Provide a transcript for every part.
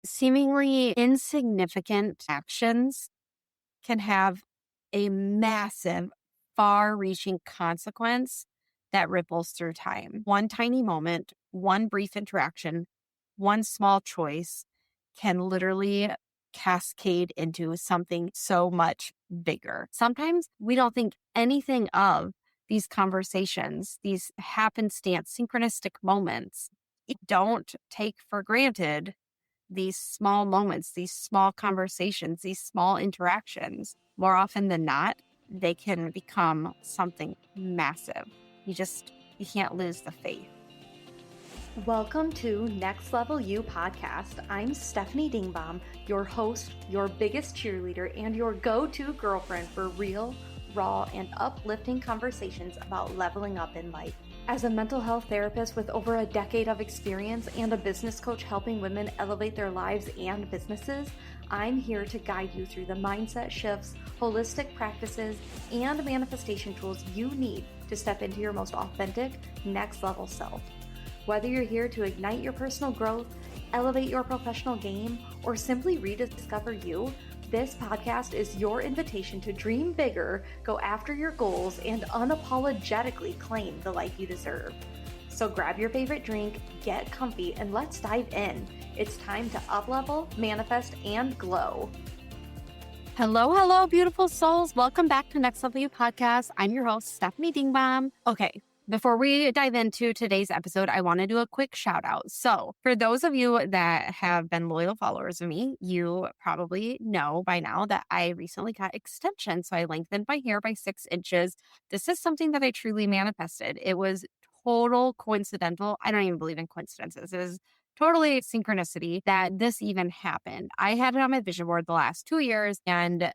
Seemingly insignificant actions can have a massive, far reaching consequence that ripples through time. One tiny moment, one brief interaction, one small choice can literally cascade into something so much bigger. Sometimes we don't think anything of these conversations, these happenstance, synchronistic moments. We don't take for granted these small moments, these small conversations, these small interactions. More often than not, they can become something massive. You can't lose the faith. Welcome to Next Level You podcast. I'm Stefanie Dingbaum, your host, your biggest cheerleader, and your go-to girlfriend for real, raw, and uplifting conversations about leveling up in life. As a mental health therapist with over a decade of experience and a business coach helping women elevate their lives and businesses, I'm here to guide you through the mindset shifts, holistic practices, and manifestation tools you need to step into your most authentic, next level self. Whether you're here to ignite your personal growth, elevate your professional game, or simply rediscover you, this podcast is your invitation to dream bigger, go after your goals, and unapologetically claim the life you deserve. So grab your favorite drink, get comfy, and let's dive in. It's time to up-level, manifest, and glow. Hello, beautiful souls. Welcome back to Next Level You podcast. I'm your host, Stefanie Dingbaum. Okay, before we dive into today's episode, I want to do a quick shout out. So for those of you that have been loyal followers of me, you probably know by now that I recently got extensions. So I lengthened my hair by 6 inches. This is something that I truly manifested. It was total coincidental. I don't even believe in coincidences. It was totally synchronicity that this even happened. I had it on my vision board the last 2 years and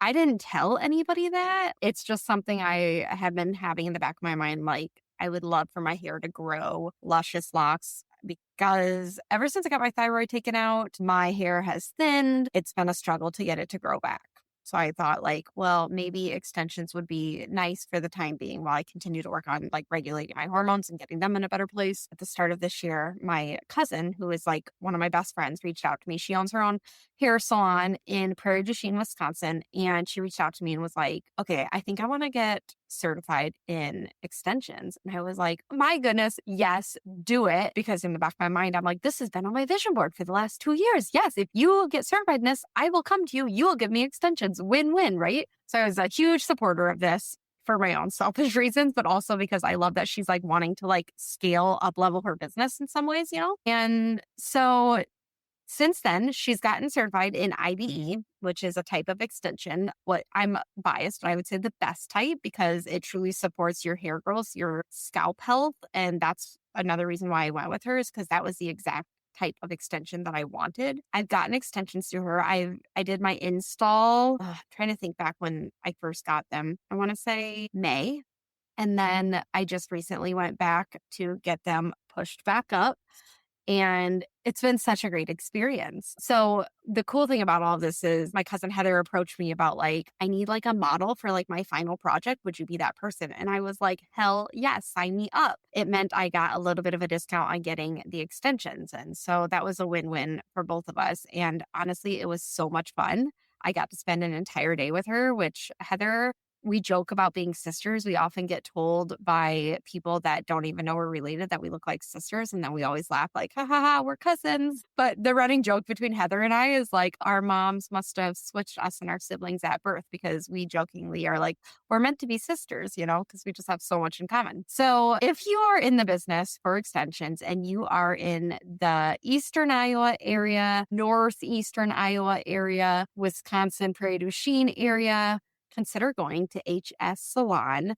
I didn't tell anybody that. It's just something I have been having in the back of my mind. Like, I would love for my hair to grow luscious locks because ever since I got my thyroid taken out, my hair has thinned. It's been a struggle to get it to grow back. So I thought well, maybe extensions would be nice for the time being while I continue to work on regulating my hormones and getting them in a better place. At the start of this year, my cousin, who is one of my best friends, reached out to me. She owns her own hair salon in Prairie du Chien, Wisconsin. And she reached out to me and was like, okay, I think I want to get certified in extensions. And I was like, my goodness, yes, do it. Because in the back of my mind, I'm like, this has been on my vision board for the last 2 years. Yes, if you get certified in this, I will come to you. You will give me extensions. Win-win, right? So I was a huge supporter of this for my own selfish reasons, but also because I love that she's wanting to scale up level her business in some ways, And so since then, she's gotten certified in IBE, which is a type of extension. What I'm biased, but I would say the best type because it truly supports your hair growth, your scalp health. And that's another reason why I went with her is because that was the exact type of extension that I wanted. I've gotten extensions through her. I did my install, trying to think back when I first got them. I want to say May. And then I just recently went back to get them pushed back up. And it's been such a great experience. So the cool thing about all of this is my cousin Heather approached me about I need a model for my final project. Would you be that person? And I was like, hell yes, sign me up. It meant I got a little bit of a discount on getting the extensions. And so that was a win-win for both of us. And honestly, it was so much fun. I got to spend an entire day with her, which Heather, we joke about being sisters. We often get told by people that don't even know we're related that we look like sisters. And then we always laugh ha ha ha, we're cousins. But the running joke between Heather and I is our moms must have switched us and our siblings at birth because we jokingly are we're meant to be sisters, because we just have so much in common. So if you are in the business for extensions and you are in the Eastern Iowa area, Northeastern Iowa area, Wisconsin, Prairie du Chien area, consider going to HS Salon.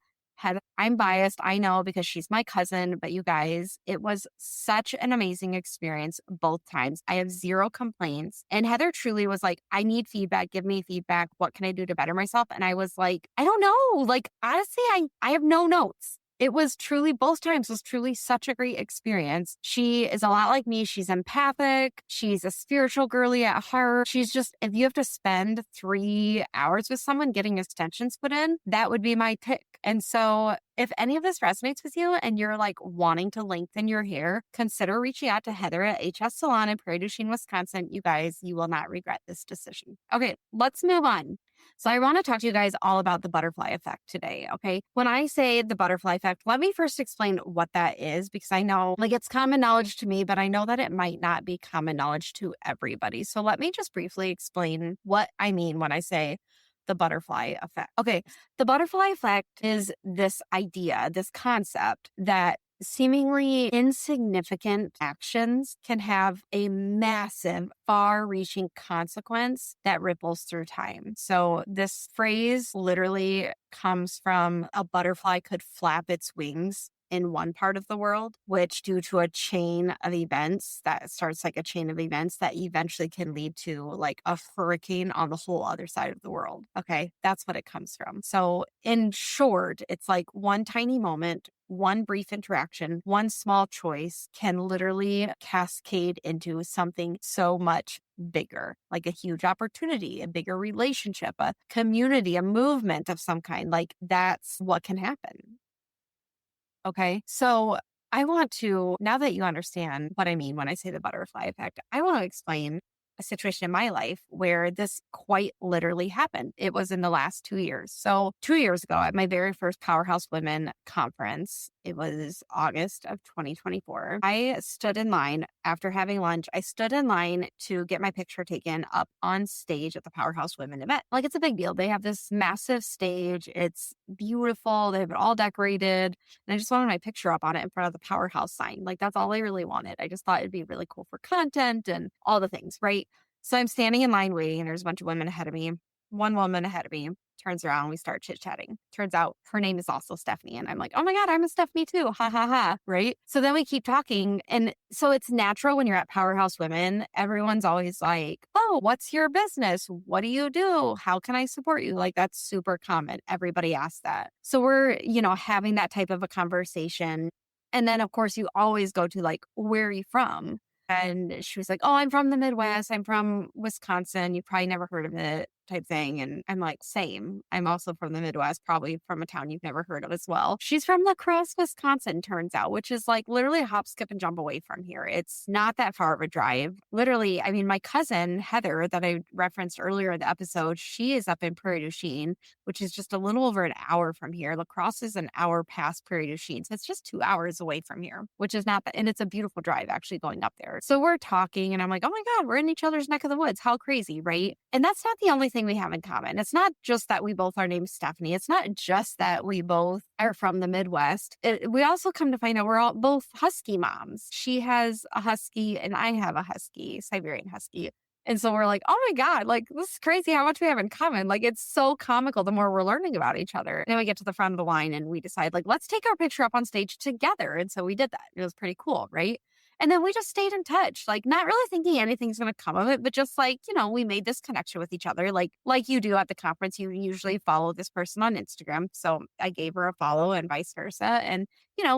I'm biased, I know, because she's my cousin, but you guys, it was such an amazing experience both times. I have zero complaints. And Heather truly was like, I need feedback. Give me feedback. What can I do to better myself? And I was like, I don't know. Honestly, I have no notes. it was truly, both times was truly such a great experience. She is a lot like me. She's empathic. She's a spiritual girly at heart. She's just, if you have to spend 3 hours with someone getting extensions put in, that would be my pick. And so if any of this resonates with you and you're like wanting to lengthen your hair, consider reaching out to Heather at HS Salon in Prairie du Chien, Wisconsin. You guys, you will not regret this decision. Okay, let's move on. So I want to talk to you guys all about the butterfly effect today, okay? When I say the butterfly effect, let me first explain what that is, because I know like it's common knowledge to me, but I know that it might not be common knowledge to everybody. So let me just briefly explain what I mean when I say the butterfly effect. Okay, the butterfly effect is this idea, this concept that seemingly insignificant actions can have a massive, far reaching consequence that ripples through time. So, this phrase literally comes from a butterfly could flap its wings in one part of the world, which due to a chain of events that starts like a chain of events that eventually can lead to like a hurricane on the whole other side of the world. Okay. That's what it comes from. So in short, it's like one tiny moment, one brief interaction, one small choice can literally cascade into something so much bigger, like a huge opportunity, a bigger relationship, a community, a movement of some kind. Like that's what can happen. Okay. So I want to, now that you understand what I mean when I say the butterfly effect, I want to explain a situation in my life where this quite literally happened. It was in the last 2 years. So 2 years ago at my very first Powerhouse Women conference, it was August of 2024. I stood in line after having lunch. I stood in line to get my picture taken up on stage at the Powerhouse Women event. Like it's a big deal. They have this massive stage. It's beautiful. They have it all decorated. And I just wanted my picture up on it in front of the Powerhouse sign. Like that's all I really wanted. I just thought it'd be really cool for content and all the things, right? So I'm standing in line waiting, and there's a bunch of women ahead of me. One woman ahead of me turns around, we start chit-chatting. Turns out her name is also Stefanie. And I'm like, oh my God, I'm a Stefanie too. Ha ha ha. Right. So then we keep talking. And so it's natural when you're at Powerhouse Women, everyone's always like, oh, what's your business? What do you do? How can I support you? Like that's super common. Everybody asks that. So we're, having that type of a conversation. And then of course you always go to like, where are you from? And she was like, oh, I'm from the Midwest. I'm from Wisconsin. You probably never heard of it type thing. And I'm like, same. I'm also from the Midwest, probably from a town you've never heard of as well. She's from La Crosse, Wisconsin, turns out, which is like literally a hop, skip, and jump away from here. It's not that far of a drive. Literally, I mean, my cousin, Heather, that I referenced earlier in the episode, she is up in Prairie du Chien, which is just a little over an hour from here. La Crosse is an hour past Prairie du Chien. So it's just 2 hours away from here, which is not that. And it's a beautiful drive actually going up there. So we're talking and I'm like, oh my God, we're in each other's neck of the woods. How crazy, right? And that's not the only thing we have in common. It's not just that we both are named Stefanie. It's not just that we both are from the Midwest. We also come to find out we're all both husky moms. She has a husky and I have a husky, Siberian husky. And so we're like, oh my God, like this is crazy how much we have in common. Like it's so comical the more we're learning about each other. And then we get to the front of the line and we decide like, let's take our picture up on stage together. And so we did that. It was pretty cool, right? And then we just stayed in touch, like not really thinking anything's going to come of it, but just like, we made this connection with each other. Like you do at the conference, you usually follow this person on Instagram. So I gave her a follow and vice versa. And,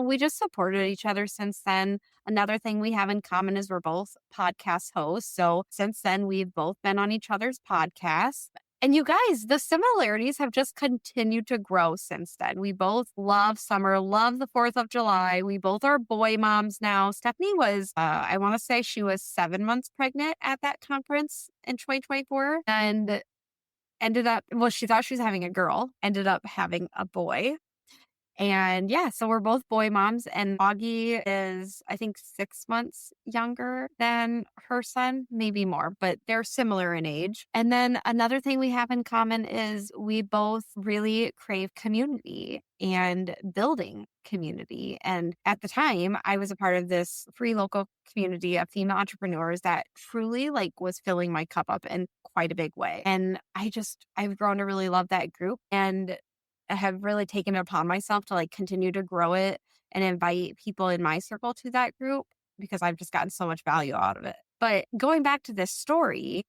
we just supported each other since then. Another thing we have in common is we're both podcast hosts. So since then, we've both been on each other's podcasts. And you guys, the similarities have just continued to grow since then. We both love summer, love the 4th of July. We both are boy moms now. Stefanie was, I want to say she was 7 months pregnant at that conference in 2024 and ended up, well, she thought she was having a girl, ended up having a boy. And yeah, so we're both boy moms, and Augie is, I think, 6 months younger than her son, maybe more, but they're similar in age. And then another thing we have in common is we both really crave community and building community. And at the time, I was a part of this free local community of female entrepreneurs that truly was filling my cup up in quite a big way. And I've grown to really love that group. And I have really taken it upon myself to continue to grow it and invite people in my circle to that group because I've just gotten so much value out of it. But going back to this story,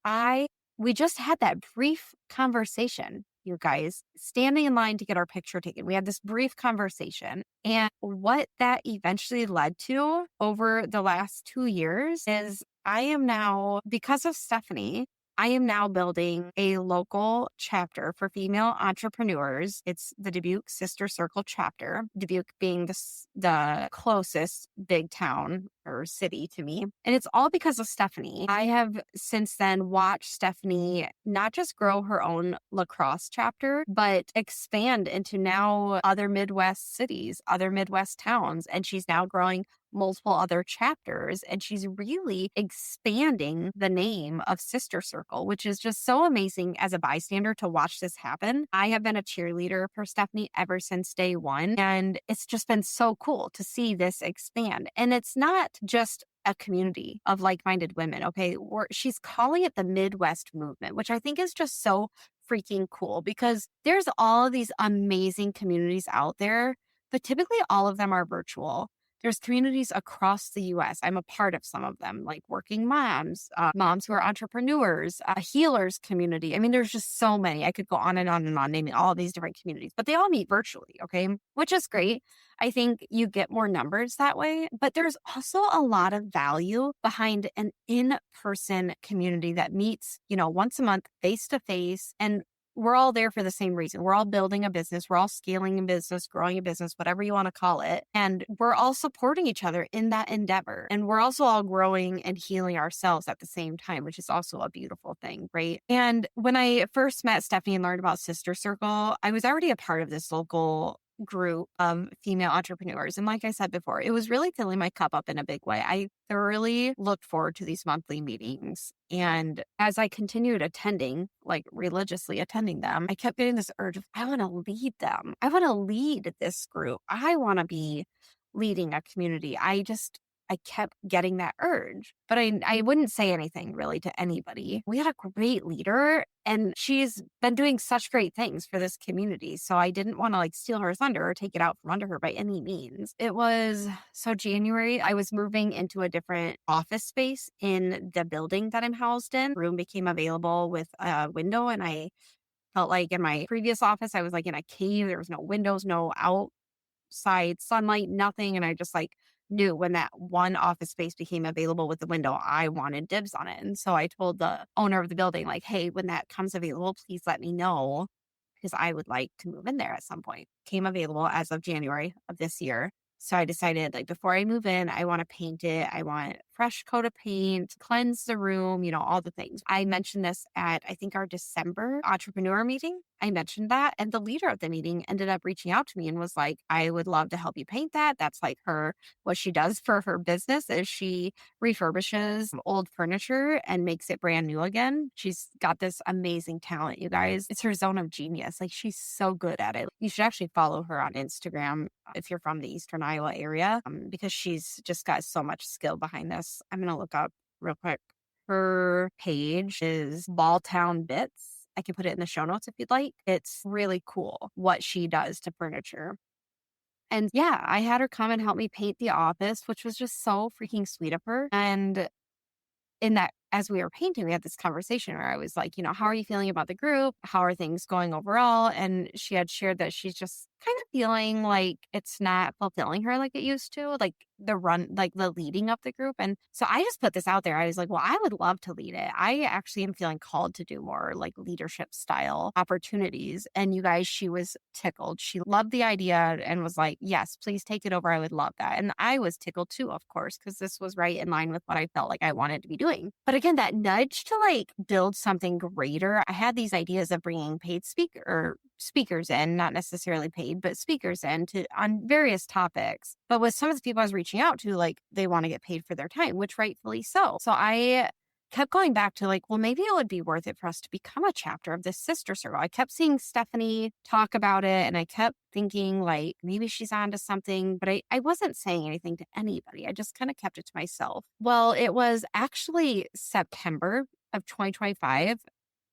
we just had that brief conversation, you guys, standing in line to get our picture taken. We had this brief conversation. And what that eventually led to over the last 2 years is I am now, because of Stefanie, I am now building a local chapter for female entrepreneurs. It's the Dubuque Sister Circle chapter, Dubuque being the closest big town or city to me. And it's all because of Stefanie. I have since then watched Stefanie not just grow her own lacrosse chapter, but expand into now other Midwest cities, other Midwest towns. And she's now growing multiple other chapters, and she's really expanding the name of Sister Circle, which is just so amazing as a bystander to watch this happen. I have been a cheerleader for Stefanie ever since day one, and it's just been so cool to see this expand. And it's not just a community of like-minded women. Okay. She's calling it the Midwest movement, which I think is just so freaking cool because there's all of these amazing communities out there, but typically all of them are virtual. There's communities across the US. I'm a part of some of them, like working moms, moms who are entrepreneurs, a healers community. I mean, there's just so many. I could go on and on and on naming all these different communities, but they all meet virtually, okay? Which is great. I think you get more numbers that way, but there's also a lot of value behind an in-person community that meets, once a month, face to face, and we're all there for the same reason. We're all building a business. We're all scaling a business, growing a business, whatever you want to call it. And we're all supporting each other in that endeavor. And we're also all growing and healing ourselves at the same time, which is also a beautiful thing, right? And when I first met Stefanie and learned about Sister Circle, I was already a part of this local group of female entrepreneurs. And like I said before, it was really filling my cup up in a big way. I thoroughly looked forward to these monthly meetings. And as I continued attending, like religiously attending them, I kept getting this urge of, I want to lead them. I want to lead this group. I want to be leading a community. I kept getting that urge, but I wouldn't say anything really to anybody. We had a great leader and she's been doing such great things for this community. So I didn't want to like steal her thunder or take it out from under her by any means. So January, I was moving into a different office space in the building that I'm housed in. Room became available with a window, and I felt like in my previous office, I was like in a cave. There was no windows, no outside sunlight, nothing. And I just like knew when that one office space became available with the window, I wanted dibs on it. And so I told the owner of the building, like, hey, when that comes available, please let me know because I would like to move in there at some point. Came available as of January of this year. So I decided, like, before I move in, I want to paint it. I want fresh coat of paint, cleanse the room, all the things. I mentioned this at, I think, our December entrepreneur meeting. I mentioned that. And the leader of the meeting ended up reaching out to me and was like, I would love to help you paint that. That's like what she does for her business is she refurbishes old furniture and makes it brand new again. She's got this amazing talent, you guys. It's her zone of genius. Like, she's so good at it. You should actually follow her on Instagram if you're from the Eastern Iowa area, because she's just got so much skill behind this. I'm going to look up real quick. Her page is Balltown Bits. I can put it in the show notes if you'd like. It's really cool what she does to furniture. And yeah, I had her come and help me paint the office, which was just so freaking sweet of her. And in that, as we were painting, we had this conversation where I was like, how are you feeling about the group? How are things going overall? And she had shared that she's just kind of feeling like it's not fulfilling her like it used to, like the leading of the group. And so I just put this out there. I was like, well, I would love to lead it. I actually am feeling called to do more like leadership style opportunities. And you guys, she was tickled. She loved the idea and was like, yes, please take it over. I would love that. And I was tickled too, of course, because this was right in line with what I felt like I wanted to be doing. But again, that nudge to like build something greater. I had these ideas of bringing paid speakers in, not necessarily paid, but speakers in on various topics. But with some of the people I was reaching out to, like, they want to get paid for their time, which rightfully so. So I kept going back to like, well, maybe it would be worth it for us to become a chapter of this sister circle. I kept seeing Stefanie talk about it and I kept thinking like, maybe she's onto something, but I wasn't saying anything to anybody. I just kind of kept it to myself. Well, it was actually September of 2025.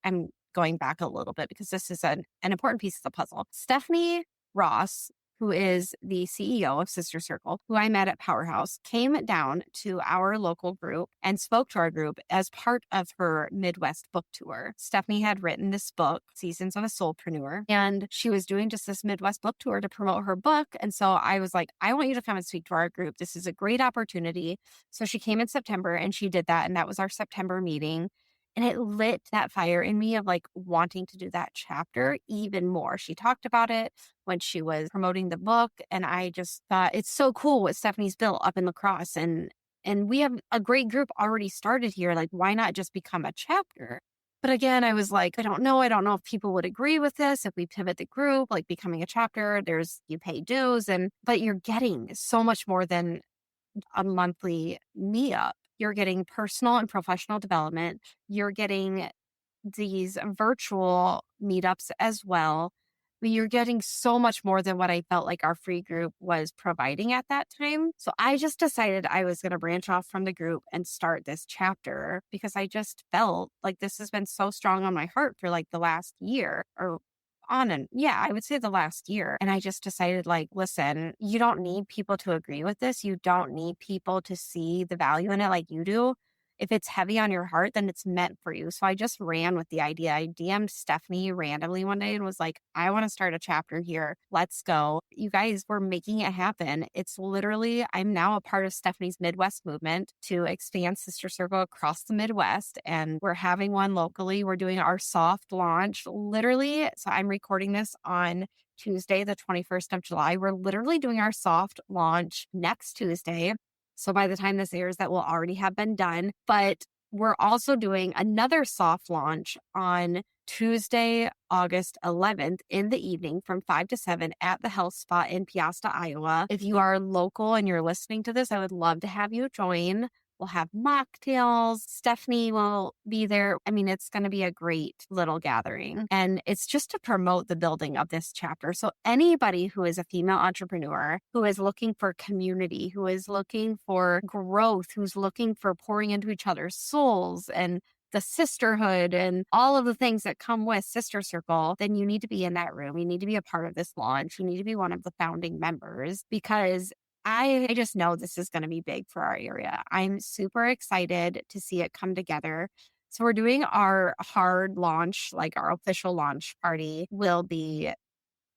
I'm going back a little bit because this is an important piece of the puzzle. Stefanie Ross who is the CEO of Sister Circle, who I met at Powerhouse, came down to our local group and spoke to our group as part of her Midwest book tour. Stefanie had written this book, Seasons of a Soulpreneur, and she was doing just this Midwest book tour to promote her book. And so I was like, I want you to come and speak to our group. This is a great opportunity. So she came in September and she did that. And that was our September meeting. And it lit that fire in me of like wanting to do that chapter even more. She talked about it when she was promoting the book. And I just thought it's so cool what Stefanie's built up in La Crosse. And we have a great group already started here. Like, why not just become a chapter? But again, I was like, I don't know. I don't know if people would agree with this. If we pivot the group, like becoming a chapter, you pay dues but you're getting so much more than a monthly meetup. You're getting personal and professional development. You're getting these virtual meetups as well. But you're getting so much more than what I felt like our free group was providing at that time. So I just decided I was going to branch off from the group and start this chapter because I just felt like this has been so strong on my heart for like the last year or I would say the last year. And I just decided like, listen, you don't need people to agree with this. You don't need people to see the value in it like you do. If it's heavy on your heart, then it's meant for you. So I just ran with the idea. I DM'd Stefanie randomly one day and was like, I want to start a chapter here. Let's go. You guys, we're making it happen. It's literally, I'm now a part of Stefanie's Midwest movement to expand Sister Circle across the Midwest. And we're having one locally. We're doing our soft launch literally. So I'm recording this on Tuesday, the 21st of July. We're literally doing our soft launch next Tuesday. So by the time this airs, that will already have been done. But we're also doing another soft launch on Tuesday, August 11th in the evening from 5 to 7 at the Health Spot in Peosta, Iowa. If you are local and you're listening to this, I would love to have you join. We'll have mocktails. Stefanie will be there. I mean, it's going to be a great little gathering. And it's just to promote the building of this chapter. So anybody who is a female entrepreneur, who is looking for community, who is looking for growth, who's looking for pouring into each other's souls and the sisterhood and all of the things that come with Sister Circle, then you need to be in that room. You need to be a part of this launch. You need to be one of the founding members because I just know this is going to be big for our area. I'm super excited to see it come together. So we're doing our hard launch, like our official launch party will be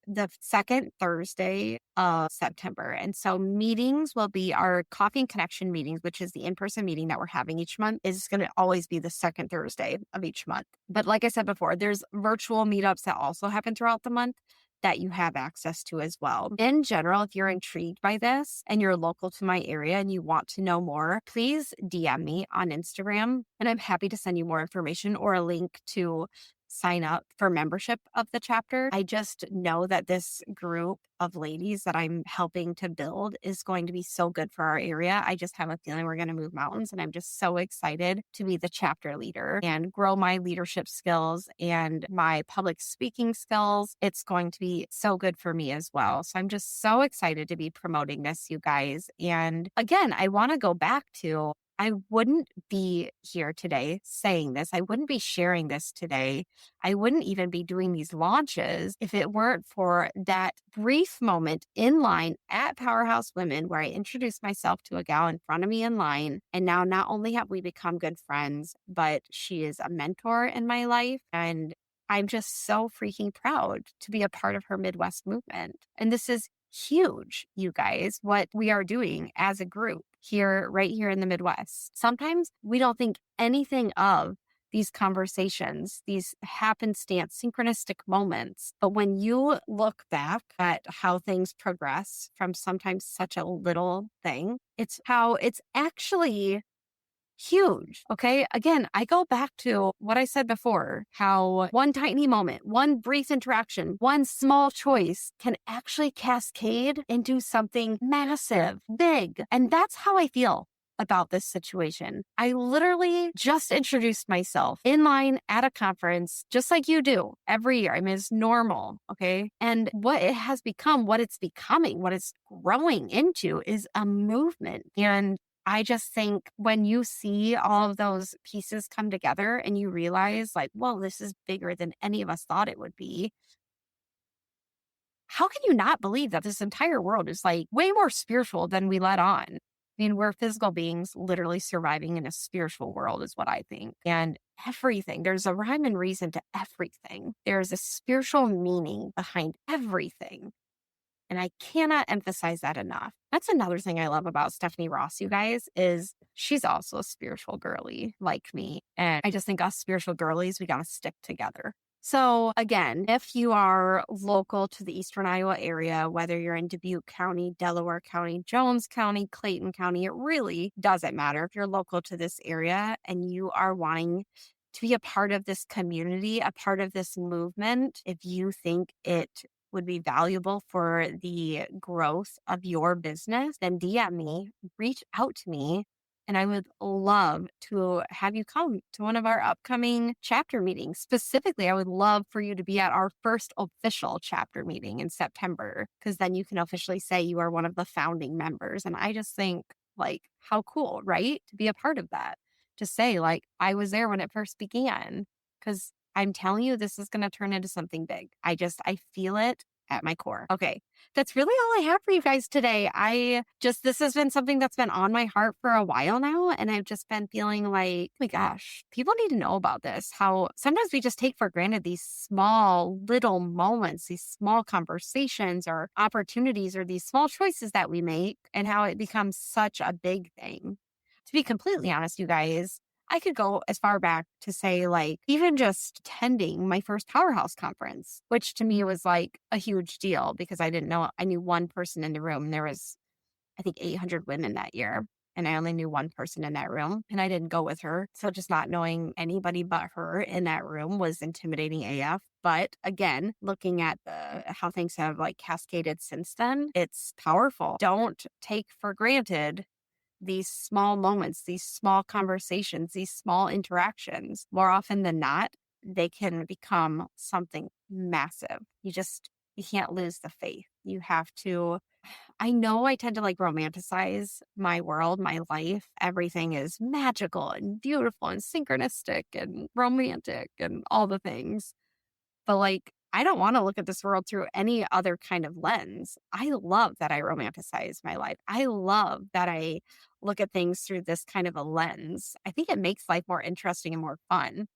the second Thursday of September. And so meetings will be our Coffee and Connection meetings, which is the in-person meeting that we're having each month, is going to always be the second Thursday of each month. But like I said before, there's virtual meetups that also happen throughout the month that you have access to as well. In general, if you're intrigued by this and you're local to my area and you want to know more, please DM me on Instagram and I'm happy to send you more information or a link to sign up for membership of the chapter. I just know that this group of ladies that I'm helping to build is going to be so good for our area. I just have a feeling we're going to move mountains and I'm just so excited to be the chapter leader and grow my leadership skills and my public speaking skills. It's going to be so good for me as well. So I'm just so excited to be promoting this, you guys. And again, I want to go back to I wouldn't be here today saying this. I wouldn't be sharing this today. I wouldn't even be doing these launches if it weren't for that brief moment in line at Powerhouse Women where I introduced myself to a gal in front of me in line. And now not only have we become good friends, but she is a mentor in my life. And I'm just so freaking proud to be a part of her Midwest movement. And this is huge, you guys, what we are doing as a group here, right here in the Midwest. Sometimes we don't think anything of these conversations, these happenstance, synchronistic moments. But when you look back at how things progress from sometimes such a little thing, it's how it's actually huge. Okay. Again, I go back to what I said before, how one tiny moment, one brief interaction, one small choice can actually cascade into something massive, big. And that's how I feel about this situation. I literally just introduced myself in line at a conference, just like you do every year. I mean, it's normal. Okay. And what it has become, what it's becoming, what it's growing into is a movement. And I just think when you see all of those pieces come together and you realize like, well, this is bigger than any of us thought it would be. how can you not believe that this entire world is like way more spiritual than we let on? I mean, we're physical beings literally surviving in a spiritual world, is what I think. And everything, there's a rhyme and reason to everything. There's a spiritual meaning behind everything. And I cannot emphasize that enough. That's another thing I love about Stephanie Ross, you guys, is she's also a spiritual girly like me. And I just think us spiritual girlies, we got to stick together. So again, if you are local to the Eastern Iowa area, whether you're in Dubuque County, Delaware County, Jones County, Clayton County, it really doesn't matter. If you're local to this area and you are wanting to be a part of this community, a part of this movement, if you think it would be valuable for the growth of your business, then DM me, reach out to me, and I would love to have you come to one of our upcoming chapter meetings. Specifically, I would love for you to be at our first official chapter meeting in September, because then you can officially say you are one of the founding members. And I just think, like, how cool, right? To be a part of that. To say, like, I was there when it first began, because I'm telling you, this is going to turn into something big. I feel it at my core. Okay. That's really all I have for you guys today. This has been something that's been on my heart for a while now. And I've just been feeling like, oh my gosh, people need to know about this. How sometimes we just take for granted these small little moments, these small conversations or opportunities or these small choices that we make, and how it becomes such a big thing. To be completely honest, you guys, I could go as far back to say, like, even just attending my first Powerhouse conference, which to me was like a huge deal because I didn't know, I knew one person in the room. And there was, I think, 800 women that year. And I only knew one person in that room and I didn't go with her. So just not knowing anybody but her in that room was intimidating AF. But again, looking at how things have like cascaded since then, it's powerful. Don't take for granted these small moments, these small conversations, these small interactions. More often than not, they can become something massive. You can't lose the faith. You have to, I know I tend to like romanticize my world, my life. Everything is magical and beautiful and synchronistic and romantic and all the things. But like, I don't want to look at this world through any other kind of lens. I love that I romanticize my life. I love that I look at things through this kind of a lens. I think it makes life more interesting and more fun,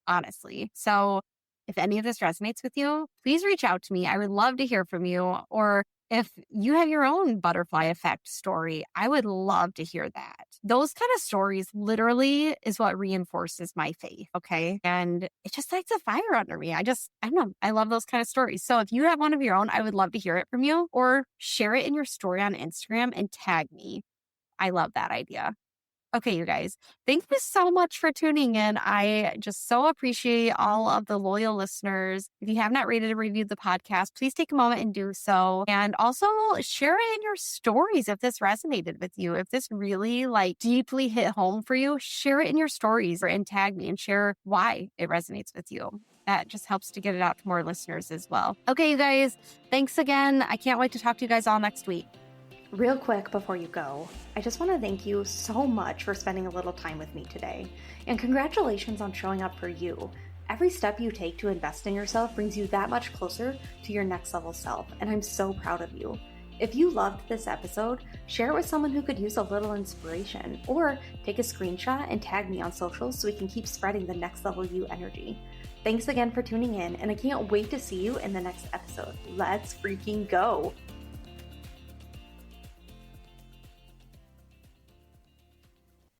honestly. So if any of this resonates with you, please reach out to me. I would love to hear from you. Or if you have your own butterfly effect story, I would love to hear that. Those kind of stories literally is what reinforces my faith. Okay. And it just lights a fire under me. I don't know. I love those kind of stories. So if you have one of your own, I would love to hear it from you, or share it in your story on Instagram and tag me. I love that idea. Okay, you guys, thank you so much for tuning in. I just so appreciate all of the loyal listeners. If you have not rated or reviewed the podcast, please take a moment and do so. And also share it in your stories if this resonated with you. If this really like deeply hit home for you, share it in your stories and tag me and share why it resonates with you. That just helps to get it out to more listeners as well. Okay, you guys, thanks again. I can't wait to talk to you guys all next week. Real quick before you go, I just want to thank you so much for spending a little time with me today. And congratulations on showing up for you. Every step you take to invest in yourself brings you that much closer to your next level self, and I'm so proud of you. If you loved this episode, share it with someone who could use a little inspiration, or take a screenshot and tag me on socials so we can keep spreading the next level you energy. Thanks again for tuning in, and I can't wait to see you in the next episode. Let's freaking go!